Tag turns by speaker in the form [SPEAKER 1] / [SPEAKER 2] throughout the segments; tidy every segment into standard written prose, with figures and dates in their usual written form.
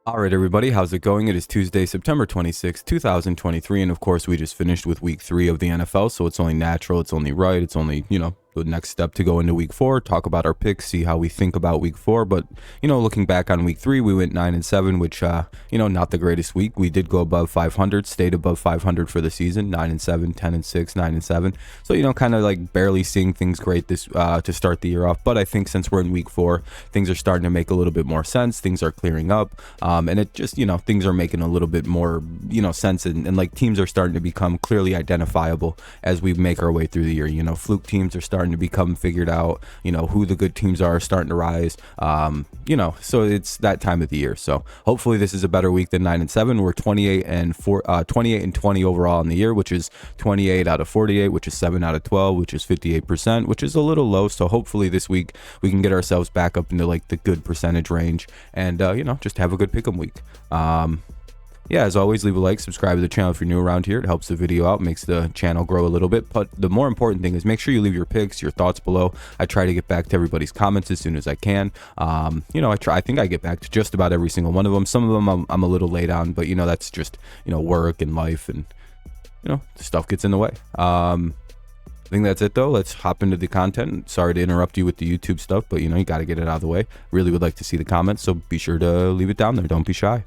[SPEAKER 1] All right, everybody, how's it going? It is Tuesday, September 26th, 2023, and of course, we just finished with week 3 of the NFL, so it's only natural, it's only right, it's only, the next step to go into week 4, talk about our picks, see how we think about week 4, but, looking back on week 3, we went 9-7, which, not the greatest week. We did go above 500, stayed above 500 for the season, 9-7, 10-6, 9-7, so, kind of like barely seeing things great this to start the year off, but I think since we're in week 4, things are starting to make a little bit more sense, things are clearing up, and it just, things are making a little bit more, sense, and like teams are starting to become clearly identifiable as we make our way through the year. Fluke teams are starting to become figured out, who the good teams are starting to rise, so it's that time of the year. So hopefully this is a better week than 9-7. We're 28-20 overall in the year, which is 28 out of 48, which is 7 out of 12, which is 58%, which is a little low. So hopefully this week we can get ourselves back up into like the good percentage range and, just have a good pick'em week. Yeah, as always, leave a like, subscribe to the channel if you're new around here. It helps the video out, makes the channel grow a little bit. But the more important thing is make sure you leave your picks, your thoughts below. I try to get back to everybody's comments as soon as I can. I think I get back to just about every single one of them. Some of them I'm a little late on, but that's just work and life, and stuff gets in the way. I think that's it though. Let's hop into the content. Sorry to interrupt you with the YouTube stuff, but you got to get it out of the way. Really would like to see the comments, so be sure to leave it down there. Don't be shy.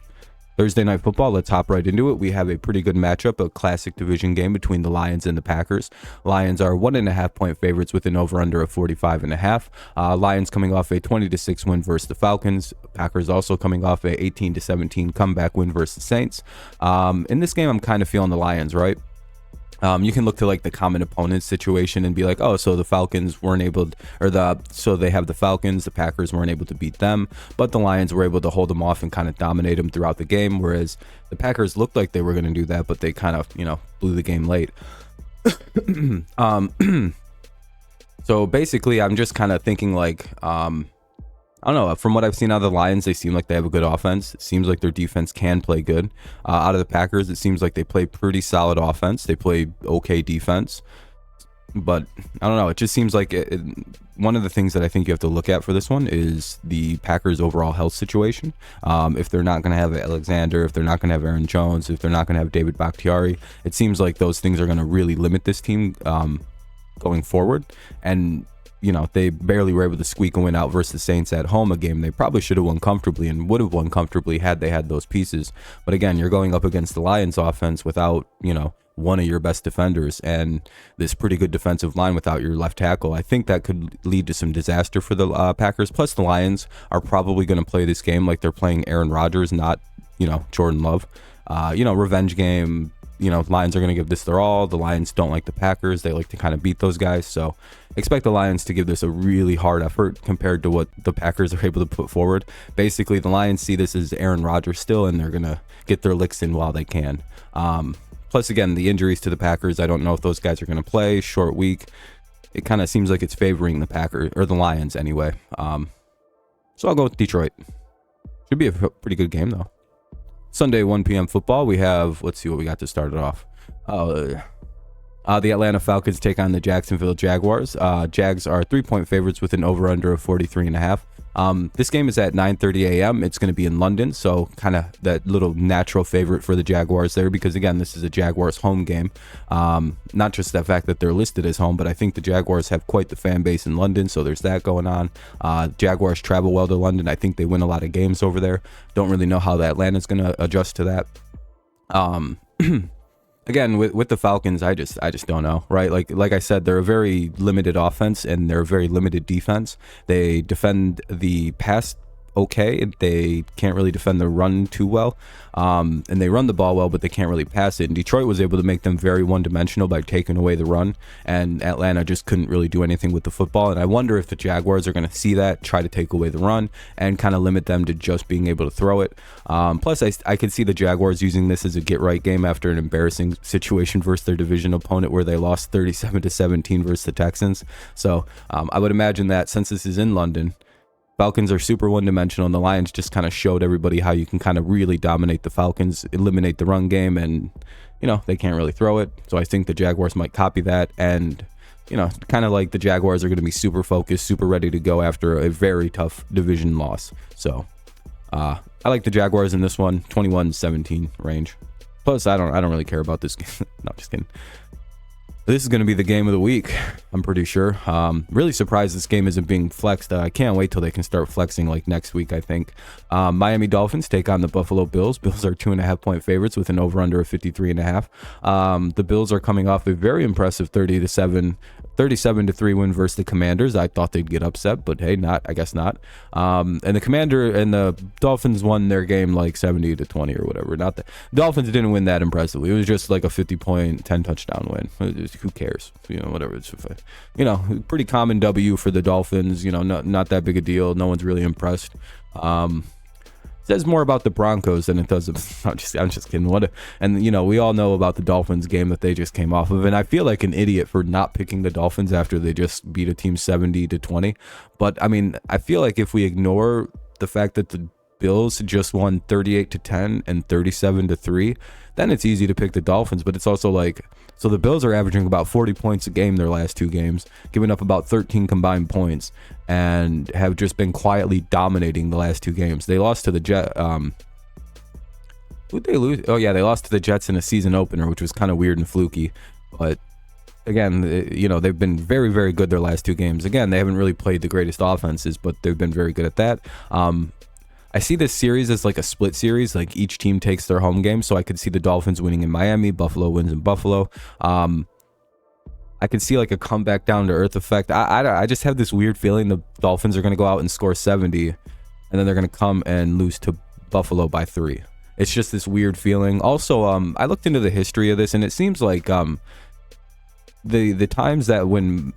[SPEAKER 1] Thursday night football, let's hop right into it. We have a pretty good matchup, a classic division game between the Lions and the Packers. Lions are 1.5-point favorites with an over-under of 45.5. Lions coming off a 20-6 win versus the Falcons. Packers also coming off a 18-17 comeback win versus the Saints. In this game, I'm kind of feeling the Lions, right? You can look to like the common opponent situation and be like, oh, so the Falcons weren't able to, so they have the Falcons, the Packers weren't able to beat them, but the Lions were able to hold them off and kind of dominate them throughout the game, whereas the Packers looked like they were going to do that, but they kind of, blew the game late. So basically, I'm just kind of thinking like, I don't know. From what I've seen out of the Lions, they seem like they have a good offense. It seems like their defense can play good. Out of the Packers, it seems like they play pretty solid offense. They play okay defense. But I don't know. It just seems like one of the things that I think you have to look at for this one is the Packers' overall health situation. If they're not going to have Alexander, if they're not going to have Aaron Jones, if they're not going to have David Bakhtiari, it seems like those things are going to really limit this team going forward. And they barely were able to squeak a win out versus the Saints at home, a game they probably should have won comfortably and would have won comfortably had they had those pieces. But again, you're going up against the Lions offense without, one of your best defenders and this pretty good defensive line without your left tackle. I think that could lead to some disaster for the Packers. Plus, the Lions are probably going to play this game like they're playing Aaron Rodgers, not, Jordan Love. Revenge game. Lions are going to give this their all. The Lions don't like the Packers. They like to kind of beat those guys. So expect the Lions to give this a really hard effort compared to what the Packers are able to put forward. Basically, the Lions see this as Aaron Rodgers still, and they're going to get their licks in while they can. Plus, again, the injuries to the Packers, I don't know if those guys are going to play. Short week. It kind of seems like it's favoring the Packers, or the Lions anyway. So I'll go with Detroit. Should be a pretty good game, though. Sunday, 1 p.m. football, we have, let's see what we got to start it off. The Atlanta Falcons take on the Jacksonville Jaguars. Jags are 3-point favorites with an over-under of 43.5. This game is at 9:30 a.m. It's going to be in London, so kind of that little natural favorite for the Jaguars there because, again, this is a Jaguars home game. Not just the fact that they're listed as home, but I think the Jaguars have quite the fan base in London, so there's that going on. Jaguars travel well to London. I think they win a lot of games over there. Don't really know how the Atlanta's going to adjust to that. Again, with the Falcons, I just don't know, right? Like I said, they're a very limited offense and they're a very limited defense. They defend the pass okay. They can't really defend the run too well. And they run the ball well, but they can't really pass it. And Detroit was able to make them very one-dimensional by taking away the run. And Atlanta just couldn't really do anything with the football. And I wonder if the Jaguars are going to see that, try to take away the run, and kind of limit them to just being able to throw it. Plus, I could see the Jaguars using this as a get-right game after an embarrassing situation versus their division opponent where they lost 37-17 versus the Texans. So I would imagine that since this is in London, Falcons are super one-dimensional, and the Lions just kind of showed everybody how you can kind of really dominate the Falcons, eliminate the run game, and, they can't really throw it. So I think the Jaguars might copy that, and, kind of like the Jaguars are going to be super focused, super ready to go after a very tough division loss. So I like the Jaguars in this one, 21-17 range. Plus, I don't really care about this game. No, just kidding. This is going to be the game of the week, I'm pretty sure. Really surprised this game isn't being flexed. I can't wait till they can start flexing like next week, I think. Miami Dolphins take on the Buffalo Bills. Bills are 2.5-point favorites with an over-under of 53.5. The Bills are coming off a very impressive 37-3 win versus the Commanders. I thought they'd get upset, but hey, I guess not. And the Dolphins won their game like 70-20 or whatever. Not the Dolphins didn't win that impressively. It was just like a 50-point, 10-touchdown win. Who cares? Whatever. It's pretty common W for the Dolphins. Not that big a deal. No one's really impressed. Says more about the Broncos than it does. I'm just kidding. We all know about the Dolphins game that they just came off of, and I feel like an idiot for not picking the Dolphins after they just beat a team 70-20. But I mean, I feel like if we ignore the fact that the Bills just won 38-10 and 37-3, then it's easy to pick the Dolphins. But it's also like, so the Bills are averaging about 40 points a game their last two games, giving up about 13 combined points, and have just been quietly dominating the last two games. They lost to the Jets. Who'd they lose? Oh yeah, they lost to the Jets in a season opener, which was kind of weird and fluky. But again, they've been very, very good their last two games. Again, they haven't really played the greatest offenses, but they've been very good at that. I see this series as like a split series, like each team takes their home game. So I could see the Dolphins winning in Miami, Buffalo wins in Buffalo. I could see like a comeback down to earth effect. I just have this weird feeling the Dolphins are going to go out and score 70, and then they're going to come and lose to Buffalo by 3. It's just this weird feeling. Also, I looked into the history of this, and it seems like the times that when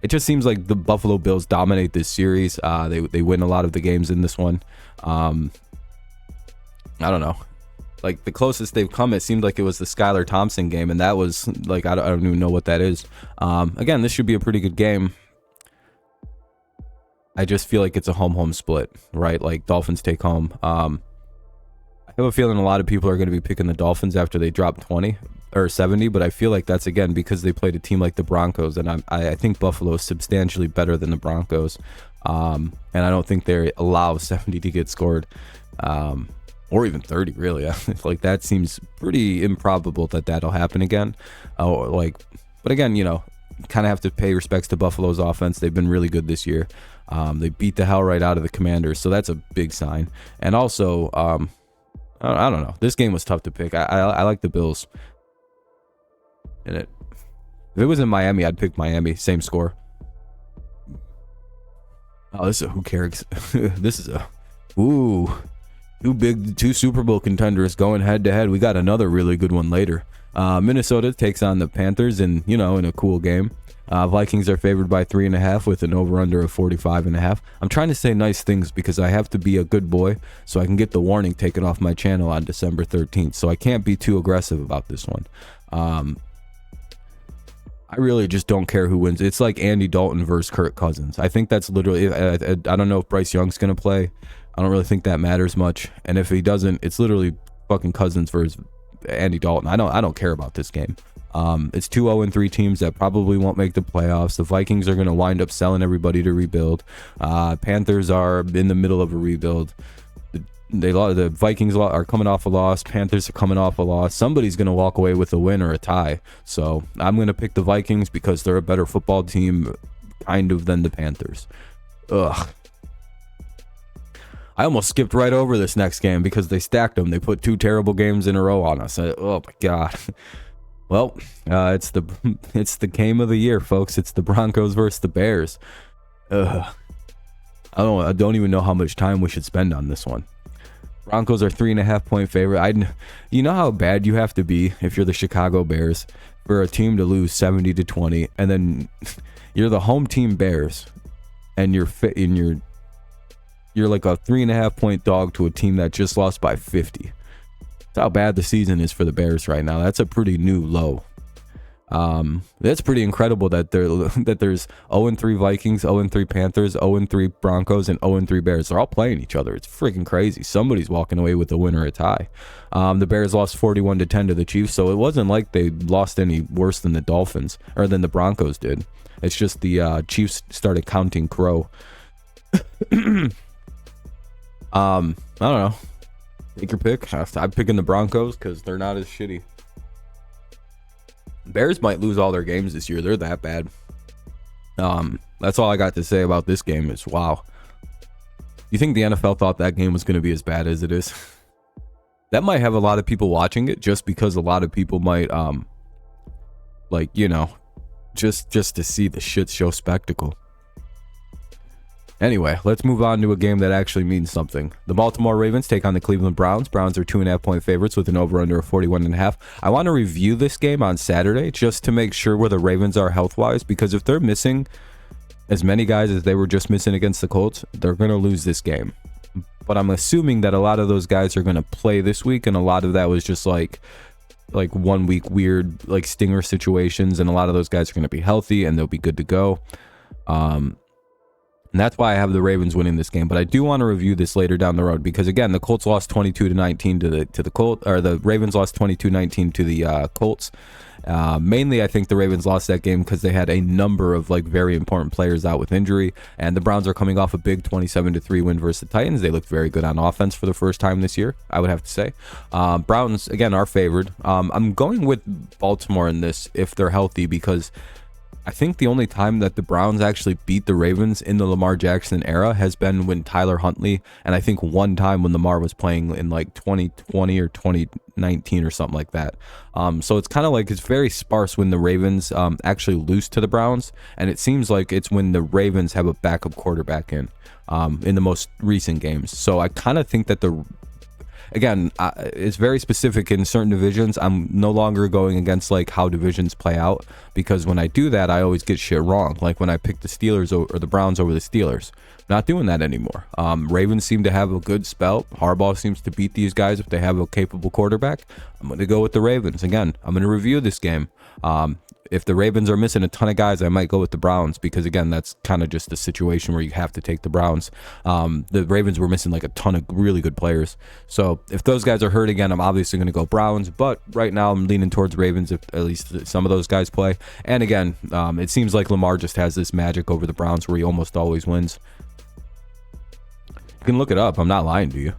[SPEAKER 1] it just seems like the Buffalo Bills dominate this series. They win a lot of the games in this one. I don't know. Like the closest they've come, it seemed like it was the Skylar Thompson game, and that was like I don't even know what that is. Again, this should be a pretty good game. I just feel like it's a home split, right? Like Dolphins take home. I have a feeling a lot of people are going to be picking the Dolphins after they drop 20 or 70, but I feel like that's again because they played a team like the Broncos, and I think Buffalo is substantially better than the Broncos, and I don't think they allow 70 to get scored, or even 30 really. Like that seems pretty improbable that'll happen again. But again, kind of have to pay respects to Buffalo's offense. They've been really good this year. They beat the hell right out of the Commanders, so that's a big sign. And also, I don't know. This game was tough to pick. I like the Bills in it. If it was in Miami, I'd pick Miami. Same score. Oh, this is a who cares? This is two Super Bowl contenders going head to head. We got another really good one later. Minnesota takes on the Panthers in a cool game. Vikings are favored by 3.5 with an over-under of 45.5. I'm trying to say nice things because I have to be a good boy so I can get the warning taken off my channel on December 13th. So I can't be too aggressive about this one. I really just don't care who wins. It's like Andy Dalton versus Kirk Cousins. I think that's literally, I don't know if Bryce Young's going to play. I don't really think that matters much. And if he doesn't, it's literally fucking Cousins versus Andy Dalton. I don't care about this game. It's two 0-3 teams that probably won't make the playoffs. The Vikings are going to wind up selling everybody to rebuild. Panthers are in the middle of a rebuild. The Vikings are coming off a loss. Panthers are coming off a loss. Somebody's going to walk away with a win or a tie. So I'm going to pick the Vikings because they're a better football team, kind of, than the Panthers. Ugh. I almost skipped right over this next game because they stacked them. They put two terrible games in a row on us. Oh my god. Well, it's the game of the year, folks. It's the Broncos versus the Bears. I don't even know how much time we should spend on this one. Broncos are 3.5-point favorite. You know how bad you have to be if you're the Chicago Bears for a team to lose 70-20, and then you're the home team Bears, and you're like a 3.5-point dog to a team that just lost by 50. That's how bad the season is for the Bears right now. That's a pretty new low. That's pretty incredible that there's 0-3 Vikings, 0-3 Panthers, 0-3 Broncos, and 0-3 Bears. They're all playing each other. It's freaking crazy. Somebody's walking away with a win or a tie. The Bears lost 41-10 to the Chiefs, so it wasn't like they lost any worse than the Dolphins or than the Broncos did. It's just the Chiefs started counting crow. I don't know. Take your pick. I'm picking the Broncos because they're not as shitty. Bears might lose all their games this year. They're that bad. That's all I got to say about this game is wow. You think the NFL thought that game was going to be as bad as it is? That might have a lot of people watching it just because a lot of people might, like, you know, just to see the shit show spectacle. Anyway, let's move on to a game that actually means something. The Baltimore Ravens take on the Cleveland Browns. Browns are 2.5-point favorites with an over-under of 41.5. I want to review this game on Saturday just to make sure where the Ravens are health-wise, because if they're missing as many guys as they were just missing against the Colts, they're going to lose this game. But I'm assuming that a lot of those guys are going to play this week, and a lot of that was just like 1 week weird like stinger situations, and a lot of those guys are going to be healthy and they'll be good to go. And that's why I have the Ravens winning this game. But I do want to review this later down the road because, again, the Colts lost 22-19 to the Colts, or the Ravens lost 22-19 to the Colts. Mainly, I think the Ravens lost that game because they had a number of like very important players out with injury, and the Browns are coming off a big 27-3 win versus the Titans. They looked very good on offense for the first time this year, I would have to say. Browns, again, are favored. I'm going with Baltimore in this if they're healthy, because I think the only time that the Browns actually beat the Ravens in the Lamar Jackson era has been when Tyler Huntley, and I think one time when Lamar was playing in like 2020 or 2019 or something like that. So it's kind of like it's very sparse when the Ravens actually lose to the Browns, and it seems like it's when the Ravens have a backup quarterback in the most recent games. So I kind of think that again, it's very specific in certain divisions. I'm no longer going against like how divisions play out, because when I do that, I always get shit wrong. Like when I pick the Steelers or the Browns over the Steelers. Not doing that anymore. Ravens seem to have a good spell. Harbaugh seems to beat these guys if they have a capable quarterback. I'm going to go with the Ravens. Again, I'm going to review this game. If the Ravens are missing a ton of guys, I might go with the Browns, because again, that's kind of just a situation where you have to take the Browns. The Ravens were missing like a ton of really good players. So if those guys are hurt again, I'm obviously going to go Browns, but right now I'm leaning towards Ravens if at least some of those guys play. And again, it seems like Lamar just has this magic over the Browns where he almost always wins. You can look it up. I'm not lying to you.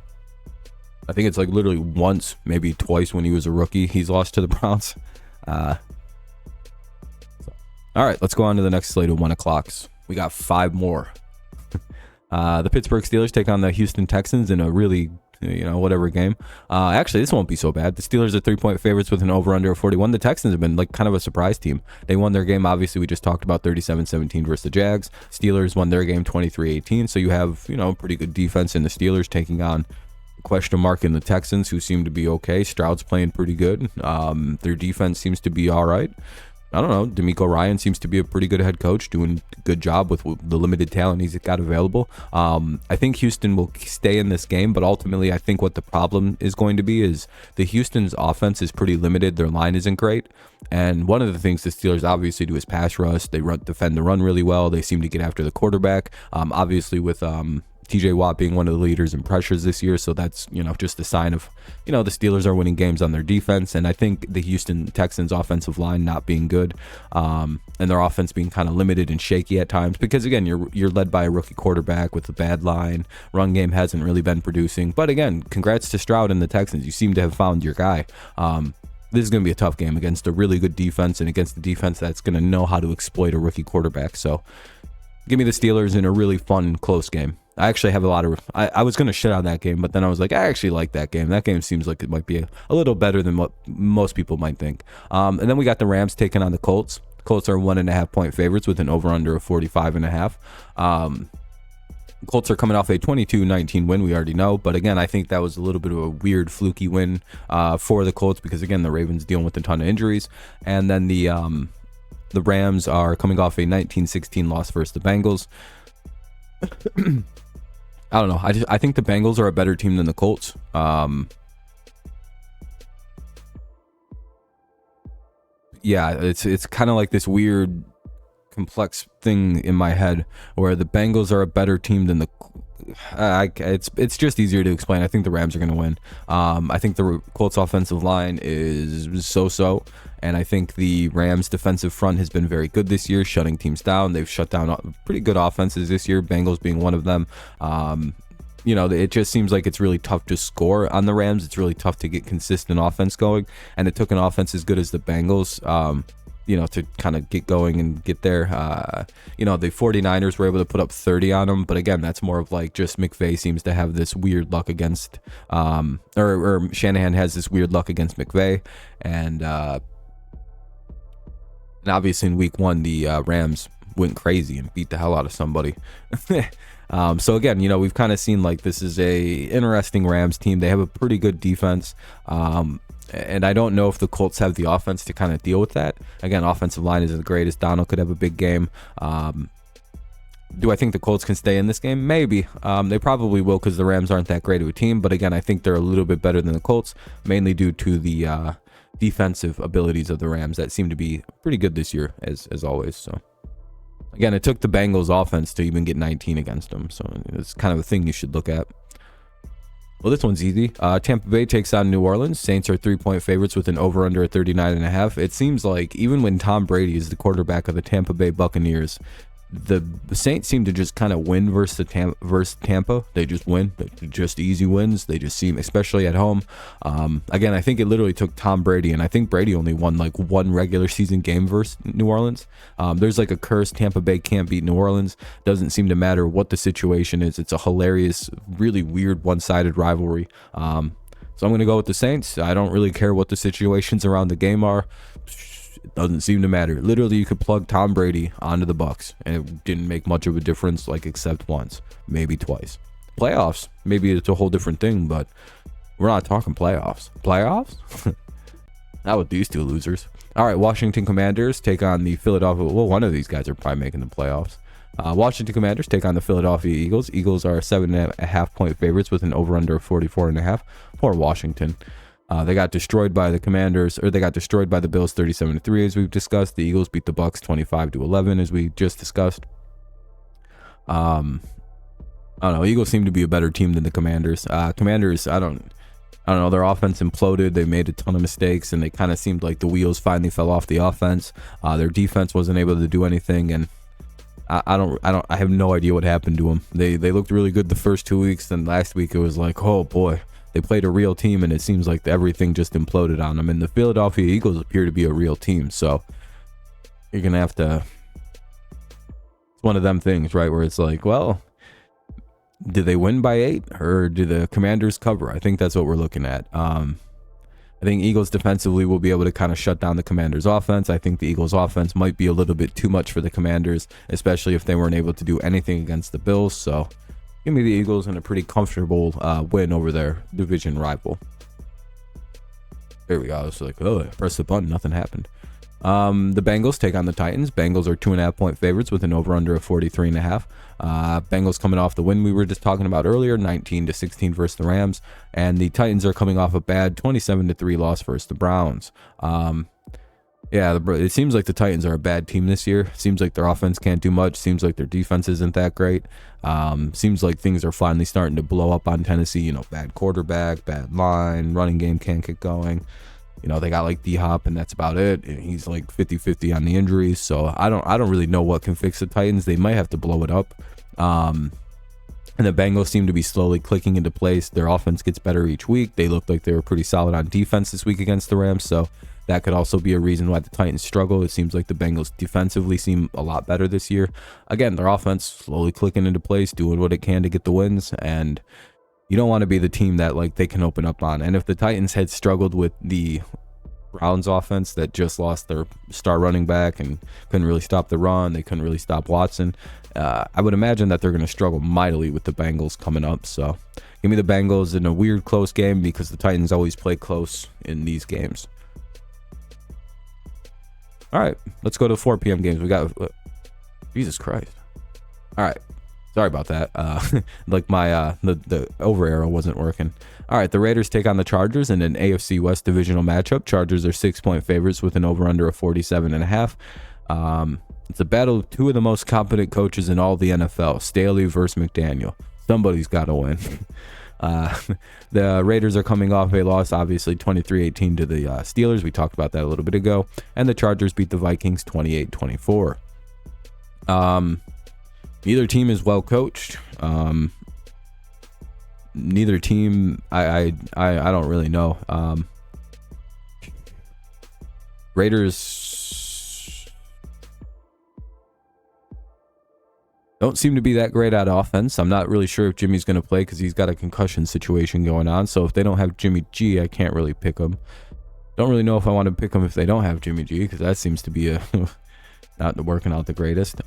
[SPEAKER 1] I think it's like literally once, maybe twice when he was a rookie, he's lost to the Browns. All right, let's go on to the next slate of 1 o'clocks. We got 5 more. The Pittsburgh Steelers take on the Houston Texans in a really, whatever game. Actually, this won't be so bad. The Steelers are 3-point favorites with an over-under of 41. The Texans have been like kind of a surprise team. They won their game, obviously, we just talked about 37-17 versus the Jags. Steelers won their game 23-18. So you have, pretty good defense in the Steelers taking on question mark in the Texans, who seem to be okay. Stroud's playing pretty good. Their defense seems to be all right. I don't know. D'Amico Ryan seems to be a pretty good head coach, doing a good job with the limited talent he's got available. I think Houston will stay in this game, but ultimately I think what the problem is going to be is the Houston's offense is pretty limited. Their line isn't great. And one of the things the Steelers obviously do is pass rush. They defend the run really well. They seem to get after the quarterback. Obviously with TJ Watt being one of the leaders in pressures this year. So that's, just a sign of, the Steelers are winning games on their defense. And I think the Houston Texans offensive line not being good, and their offense being kind of limited and shaky at times, because again, you're led by a rookie quarterback with a bad line. Run game hasn't really been producing. But again, congrats to Stroud and the Texans. You seem to have found your guy. This is going to be a tough game against a really good defense, and against the defense that's going to know how to exploit a rookie quarterback. So give me the Steelers in a really fun, close game. I actually have a lot of... I was going to shit on that game, but then I was like, I actually like that game. That game seems like it might be a little better than what most people might think. And then we got the Rams taking on the Colts. Colts are 1.5-point favorites with an over-under of 45.5. Colts are coming off a 22-19 win, we already know. But again, I think that was a little bit of a weird, fluky win for the Colts, because again, the Ravens dealing with a ton of injuries. And then the Rams are coming off a 19-16 loss versus the Bengals. I don't know. I think the Bengals are a better team than the Colts. Yeah, it's kind of like this weird, complex thing in my head where the Bengals are a better team than the. It's just easier to explain. I think the Rams are going to win. I think the Colts offensive line is so-so, and I think the Rams defensive front has been very good this year, shutting teams down. They've shut down pretty good offenses this year, Bengals being one of them. it just seems like it's really tough to score on the Rams. It's really tough to get consistent offense going, and it took an offense as good as the Bengals to kind of get going and get there. The 49ers were able to put up 30 on them, but again, that's more of like just McVay seems to have this weird luck against, or Shanahan has this weird luck against McVay, and obviously in week 1, the Rams went crazy and beat the hell out of somebody. So again, we've kind of seen like this is a interesting Rams team. They have a pretty good defense. And I don't know if the Colts have the offense to kind of deal with that. Again, offensive line isn't the greatest. Donald could have a big game. Do I think the Colts can stay in this game? Maybe. They probably will because the Rams aren't that great of a team. But again, I think they're a little bit better than the Colts, mainly due to the defensive abilities of the Rams that seem to be pretty good this year, as always. So again, it took the Bengals offense to even get 19 against them. So it's kind of a thing you should look at. Well, this one's easy. Tampa Bay takes on New Orleans. Saints are 3-point favorites with an over-under at 39.5. It seems like even when Tom Brady is the quarterback of the Tampa Bay Buccaneers, the Saints seem to just kind of win versus Tampa. They just win. They're just easy wins. They just seem, especially at home. Again, I think it literally took Tom Brady, and I think Brady only won like one regular season game versus New Orleans. There's like a curse. Tampa Bay can't beat New Orleans. Doesn't seem to matter what the situation is. It's a hilarious, really weird one-sided rivalry. So I'm going to go with the Saints. I don't really care what the situations around the game are. It doesn't seem to matter. Literally, you could plug Tom Brady onto the Bucs, and it didn't make much of a difference, like except once, maybe twice. Playoffs, maybe it's a whole different thing, but we're not talking playoffs. Playoffs? Not with these two losers. All right, Washington Commanders take on the Philadelphia. Well, one of these guys are probably making the playoffs. Washington Commanders take on the Philadelphia Eagles. Eagles are 7.5-point favorites with an over-under of 44.5. Poor Washington. They got destroyed by the Commanders, or they got destroyed by the Bills 37-3, as we've discussed. The Eagles beat the Bucs 25-11, as we just discussed. I don't know. Eagles seem to be a better team than the Commanders. Commanders, I don't know. Their offense imploded. They made a ton of mistakes, and they kind of seemed like the wheels finally fell off the offense. Their defense wasn't able to do anything, and I have no idea what happened to them. They looked really good the first 2 weeks, then last week it was like, oh boy. They played a real team, and it seems like everything just imploded on them. And the Philadelphia Eagles appear to be a real team, so you're going to have to... It's one of them things, right, where it's like, well, do they win by 8, or do the Commanders cover? I think that's what we're looking at. I think Eagles defensively will be able to kind of shut down the Commanders' offense. I think the Eagles' offense might be a little bit too much for the Commanders, especially if they weren't able to do anything against the Bills, so... Give me the Eagles in a pretty comfortable win over their division rival. There we go. It's like, oh, I pressed the button, nothing happened. The Bengals take on the Titans. Bengals are 2.5-point favorites with an over-under of 43.5. Bengals coming off the win we were just talking about earlier, 19-16 versus the Rams, and the Titans are coming off a bad 27-3 loss versus the Browns. Yeah, it seems like the Titans are a bad team this year. Seems like their offense can't do much. Seems like their defense isn't that great. Seems like things are finally starting to blow up on Tennessee. Bad quarterback, bad line, running game can't get going. They got like D-Hop, and that's about it. And he's like 50-50 on the injuries. So I don't really know what can fix the Titans. They might have to blow it up. And the Bengals seem to be slowly clicking into place. Their offense gets better each week. They looked like they were pretty solid on defense this week against the Rams. So that could also be a reason why the Titans struggle. It seems like the Bengals defensively seem a lot better this year. Again, their offense slowly clicking into place, doing what it can to get the wins. And you don't want to be the team that like they can open up on. And if the Titans had struggled with the Browns offense that just lost their star running back and couldn't really stop the run, they couldn't really stop Watson, I would imagine that they're going to struggle mightily with the Bengals coming up. So give me the Bengals in a weird close game because the Titans always play close in these games. All right, let's go to 4 p.m. games. We got Jesus Christ. All right, sorry about that. Like my the over arrow wasn't working. All right, the Raiders take on the Chargers in an AFC West divisional matchup. Chargers are 6-point favorites with an over under of 47.5. It's a battle of two of the most competent coaches in all the NFL, Staley versus McDaniel. Somebody's got to win. The Raiders are coming off a loss, obviously 23-18 to the Steelers. We talked about that a little bit ago. And the Chargers beat the Vikings 28-24. Neither team is well coached. neither team, I don't really know. Raiders don't seem to be that great at offense. I'm not really sure if Jimmy's going to play because he's got a concussion situation going on. So if they don't have Jimmy G, I can't really pick him. Don't really know if I want to pick him if they don't have Jimmy G, because that seems to be not working out the greatest.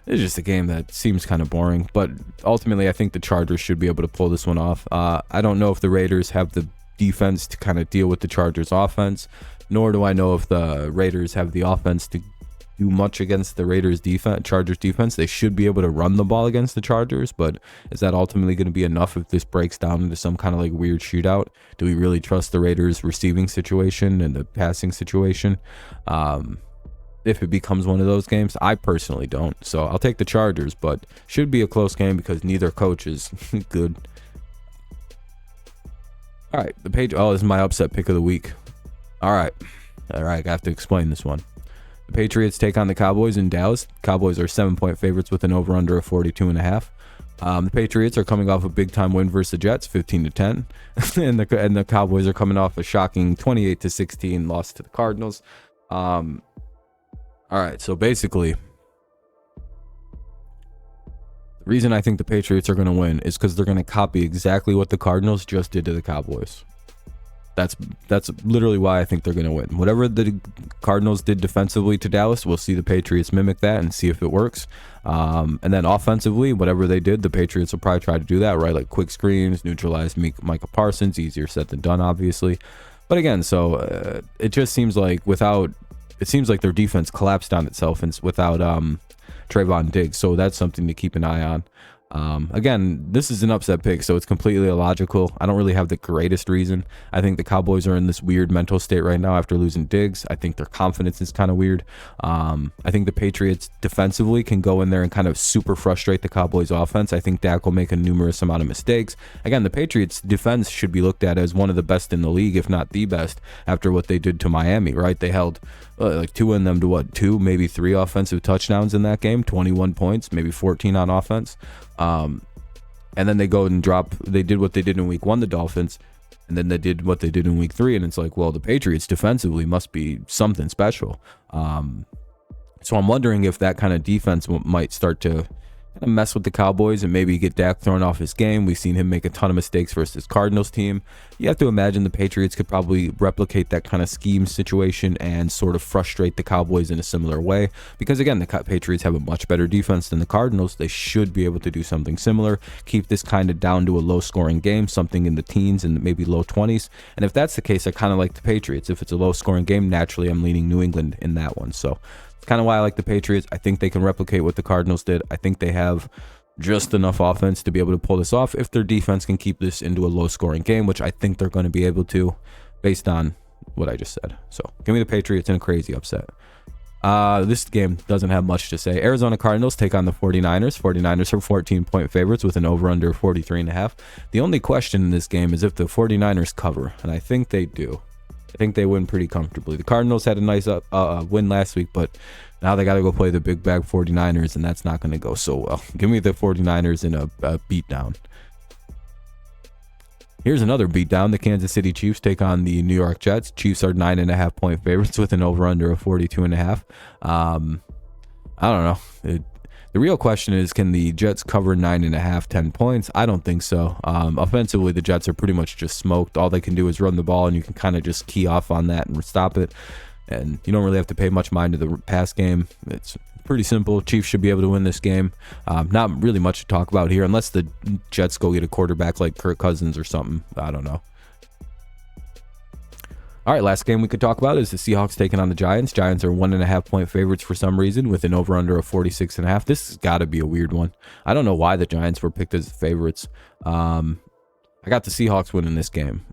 [SPEAKER 1] It's just a game that seems kind of boring, but ultimately I think the Chargers should be able to pull this one off. I don't know if the Raiders have the defense to kind of deal with the Chargers offense, nor do I know if the Raiders have the offense to do much against the Chargers defense. They should be able to run the ball against the Chargers, but is that ultimately going to be enough if this breaks down into some kind of like weird shootout? Do we really trust the Raiders receiving situation and the passing situation? If it becomes one of those games, I personally don't. So I'll take the Chargers, but should be a close game because neither coach is good. All right, this is my upset pick of the week. All right, I have to explain this one. The Patriots take on the Cowboys in Dallas. Cowboys are 7-point favorites with an over-under of 42.5. The Patriots are coming off a big-time win versus the Jets, 15-10, and the Cowboys are coming off a shocking 28-16 loss to the Cardinals. All right, so basically, the reason I think the Patriots are going to win is because they're going to copy exactly what the Cardinals just did to the Cowboys. That's literally why I think they're going to win. Whatever the Cardinals did defensively to Dallas, we'll see the Patriots mimic that and see if it works. And then offensively, whatever they did, the Patriots will probably try to do that, right? Like quick screens, neutralize Micah Parsons. Easier said than done, obviously. But again, so it just seems like it seems like their defense collapsed on itself without Trayvon Diggs. So that's something to keep an eye on. Again, this is an upset pick, so it's completely illogical. I don't really have the greatest reason. I think the Cowboys are in this weird mental state right now after losing Diggs. I think their confidence is kind of weird. I think the Patriots defensively can go in there and kind of super frustrate the Cowboys offense. I think Dak will make a numerous amount of mistakes. Again, the Patriots defense should be looked at as one of the best in the league, if not the best, after what they did to Miami, right? They held like two in them to two, maybe three offensive touchdowns in that game, 21 points, maybe 14 on offense. And then they go and they did what they did in week 1, the Dolphins, and then they did what they did in week 3, and it's like, well, the Patriots defensively must be something special. So I'm wondering if that kind of defense might start to kind of mess with the Cowboys and maybe get Dak thrown off his game. We've seen him make a ton of mistakes versus his Cardinals team. You have to imagine the Patriots could probably replicate that kind of scheme situation and sort of frustrate the Cowboys in a similar way. Because again, the Patriots have a much better defense than the Cardinals. They should be able to do something similar. Keep this kind of down to a low-scoring game, something in the teens and maybe low 20s. And if that's the case, I kind of like the Patriots. If it's a low-scoring game, naturally I'm leaning New England in that one. So it's kind of why I like the Patriots. I think they can replicate what the Cardinals did. I think they have just enough offense to be able to pull this off if their defense can keep this into a low-scoring game, which I think they're going to be able to based on what I just said. So give me the Patriots in a crazy upset. This game doesn't have much to say. Arizona Cardinals take on the 49ers. 49ers are 14-point favorites with an over-under 43.5. The only question in this game is if the 49ers cover, and I think they do. I think they win pretty comfortably. The Cardinals had a nice win last week, but now they got to go play the big bag 49ers, and that's not going to go so well. Give me the 49ers in a beatdown. Here's another beatdown. The Kansas City Chiefs take on the New York Jets. Chiefs are 9.5-point favorites with an over-under of 42.5. I don't know. The real question is, can the Jets cover 9.5, 10 points? I don't think so. Offensively, the Jets are pretty much just smoked. All they can do is run the ball, and you can kind of just key off on that and stop it. And you don't really have to pay much mind to the pass game. It's pretty simple. Chiefs should be able to win this game. Not really much to talk about here, unless the Jets go get a quarterback like Kirk Cousins or something. I don't know. All right, last game we could talk about is the Seahawks taking on the Giants. Giants are 1.5-point favorites for some reason with an over-under of 46.5. This has got to be a weird one. I don't know why the Giants were picked as favorites. I got the Seahawks winning this game.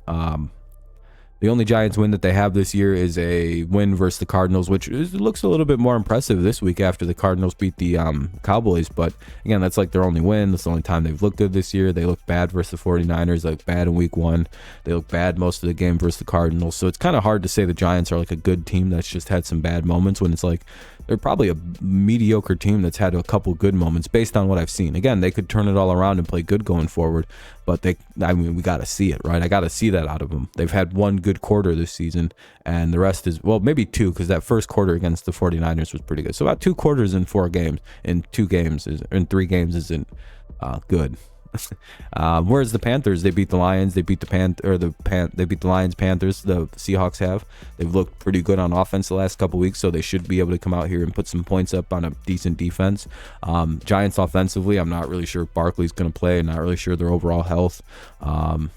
[SPEAKER 1] The only Giants win that they have this year is a win versus the Cardinals, which looks a little bit more impressive this week after the Cardinals beat the Cowboys. But again, that's like their only win. That's the only time they've looked good this year. They look bad versus the 49ers. They look bad in week 1. They look bad most of the game versus the Cardinals. So it's kind of hard to say the Giants are like a good team that's just had some bad moments, when it's like they're probably a mediocre team that's had a couple good moments based on what I've seen. Again, they could turn it all around and play good going forward, but we got to see it, right? I got to see that out of them. They've had one good quarter this season, and the rest is, well, maybe 2, because that first quarter against the 49ers was pretty good. So about 2 quarters in 4 games, in 3 games isn't good. Whereas the Panthers, they beat the Lions, they beat they beat the Lions, Panthers, the Seahawks have. They've looked pretty good on offense the last couple weeks, so they should be able to come out here and put some points up on a decent defense. Giants offensively, I'm not really sure if Barkley's going to play. I'm not really sure their overall health. I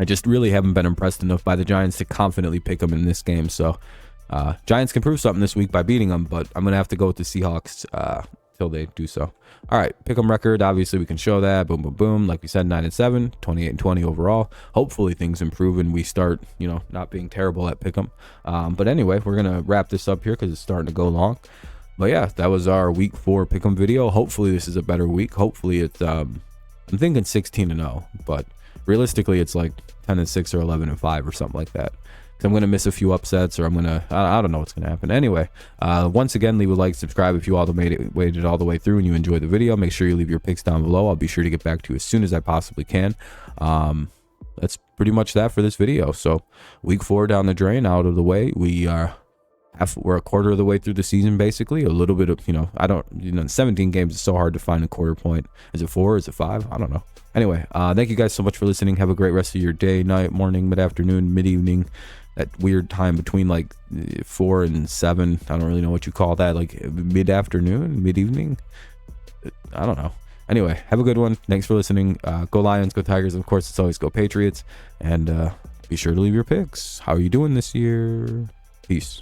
[SPEAKER 1] just really haven't been impressed enough by the Giants to confidently pick them in this game. So Giants can prove something this week by beating them, but I'm going to have to go with the Seahawks till they do so. All right, pick'em record, obviously we can show that. Boom, boom, boom. Like we said, 9-7, 28-20 overall. Hopefully things improve and we start, not being terrible at pick'em. But anyway, we're gonna wrap this up here because it's starting to go long. But yeah, that was our week 4 pick'em video. Hopefully this is a better week. Hopefully it's I'm thinking 16-0, but realistically it's like 10-6 or 11-5 or something like that. I'm going to miss a few upsets, or I don't know what's going to happen. Anyway, once again, leave a like, subscribe if you all waited all the way through and you enjoyed the video. Make sure you leave your picks down below. I'll be sure to get back to you as soon as I possibly can. That's pretty much that for this video. So week 4 down the drain, out of the way. We're a quarter of the way through the season, basically. A little bit of, 17 games is so hard to find a quarter point. Is it 4? Is it 5? I don't know. Anyway, thank you guys so much for listening. Have a great rest of your day, night, morning, mid-afternoon, mid-evening. That weird time between like 4 and 7. I don't really know what you call that. Like mid-afternoon, mid-evening. I don't know. Anyway, have a good one. Thanks for listening. Go Lions, go Tigers. Of course, it's always go Patriots. And be sure to leave your picks. How are you doing this year? Peace.